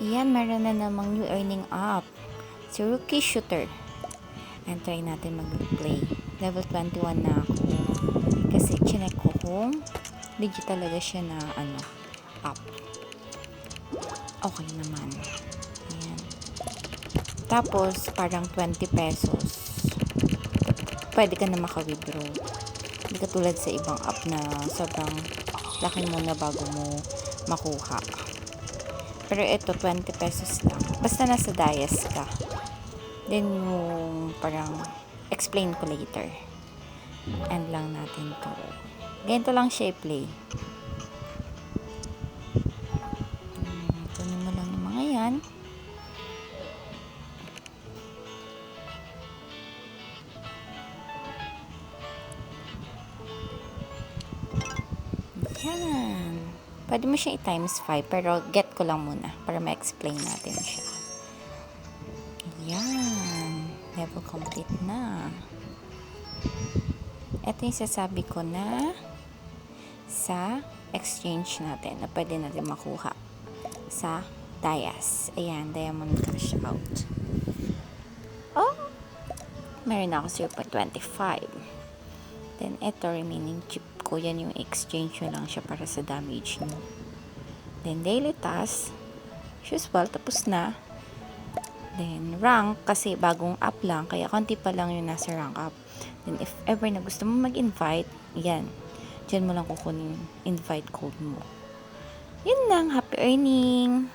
Ayan, meron na namang new earning app. Si Rookie Shooter. And try natin mag-play. Level 21 na ako. Kasi chinek ko kung legit talaga siya na app. Okay naman. Ayan. Tapos, parang 20 pesos. Pwede ka na maka-withdraw. Hindi katulad sa ibang app na sobrang laki mo na bago mo makuha. Pero ito, 20 pesos lang. Basta nasa Dias ka. Then, yung parang explain ko later. End lang natin to. Ganito lang siya i-play. Kunin mo lang yung mga yan. Yan. Pwede mo siya i-times 5, pero get ko lang muna para ma-explain natin siya. Yan. Level complete na. Ito yung sasabi ko na sa exchange natin na pwede natin makuha sa Dias. Ayan, Diamond Cash Out. Oh! Meron ako 0.25. Then, ito remaining chip ko. Yan yung exchange nyo lang siya para sa damage nyo. Then, daily task. Usual, tapos na. Then, rank, kasi bagong app lang, kaya konti pa lang yung nasa rank app. Then, if ever na gusto mo mag-invite, yan. Diyan mo lang kukunin invite code mo. Yun lang. Happy earning!